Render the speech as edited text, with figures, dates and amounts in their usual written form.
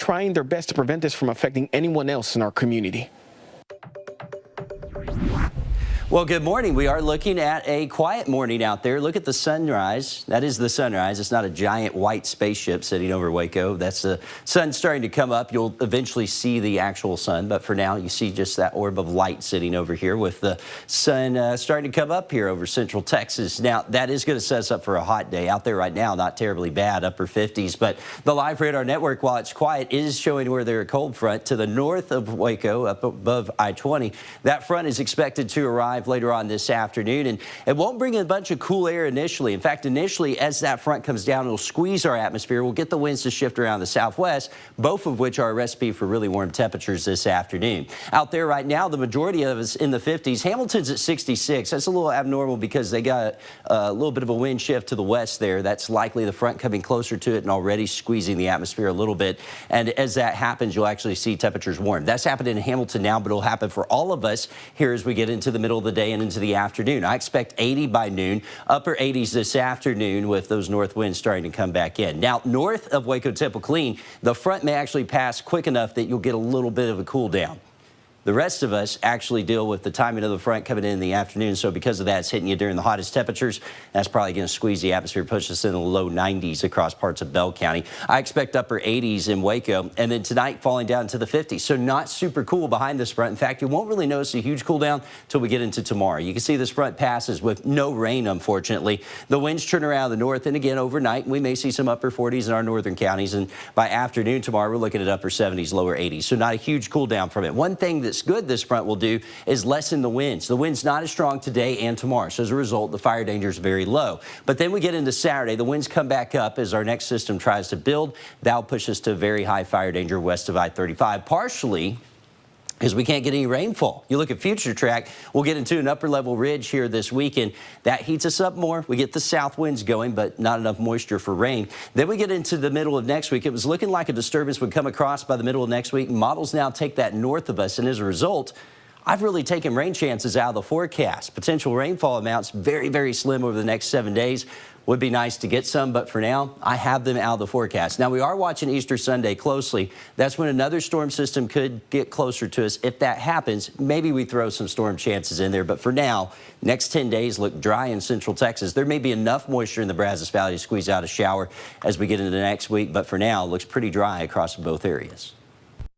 trying their best to prevent this from affecting anyone else in our community. Well, good morning. We are looking at a quiet morning out there. Look at the sunrise. That is the sunrise. It's not a giant white spaceship sitting over Waco. That's the sun starting to come up. You'll eventually see the actual sun, but for now you see just that orb of light sitting over here with the sun starting to come up here over central Texas. Now, that is going to set us up for a hot day out there right now. Not terribly bad, upper 50s, but the live radar network, while it's quiet, is showing where there's a cold front to the north of Waco, up above I-20. That front is expected to arrive later on this afternoon, and it won't bring in a bunch of cool air initially. In fact, initially, as that front comes down, it'll squeeze our atmosphere. We'll get the winds to shift around the southwest, both of which are a recipe for really warm temperatures this afternoon. Out there right now, the majority of us in the 50s. Hamilton's at 66. That's a little abnormal because they got a little bit of a wind shift to the west there. That's likely the front coming closer to it and already squeezing the atmosphere a little bit. And as that happens, you'll actually see temperatures warm. That's happening in Hamilton now, but it'll happen for all of us here as we get into the middle of the day and into the afternoon. I expect 80 by noon, upper 80s this afternoon with those north winds starting to come back in. Now, north of Waco Temple Killeen, the front may actually pass quick enough that you'll get a little bit of a cool down. The rest of us actually deal with the timing of the front coming in the afternoon, so because of that, it's hitting you during the hottest temperatures. That's probably going to squeeze the atmosphere, push us in the low 90s across parts of Bell County. I expect upper 80s in Waco, and then tonight falling down to the 50s. So not super cool behind this front. In fact, you won't really notice a huge cool down until we get into tomorrow. You can see this front passes with no rain, unfortunately. The winds turn around the north, and again, overnight, we may see some upper 40s in our northern counties, and by afternoon tomorrow, we're looking at upper 70s, lower 80s. So not a huge cool down from it. One thing that's good this front will do is lessen the winds. The wind's not as strong today and tomorrow, so as a result, the fire danger is very low. But then we get into Saturday, the winds come back up as our next system tries to build. That'll push us to very high fire danger west of I-35, partially because we can't get any rainfall. You look at future track, we'll get into an upper level ridge here this weekend. That heats us up more. We get the south winds going, but not enough moisture for rain. Then we get into the middle of next week. It was looking like a disturbance would come across by the middle of next week. Models now take that north of us, and as a result, I've really taken rain chances out of the forecast. Potential rainfall amounts very, very slim over the next 7 days. Would be nice to get some, but for now, I have them out of the forecast. Now, we are watching Easter Sunday closely. That's when another storm system could get closer to us. If that happens, maybe we throw some storm chances in there. But for now, next 10 days look dry in central Texas. There may be enough moisture in the Brazos Valley to squeeze out a shower as we get into next week, but for now, it looks pretty dry across both areas.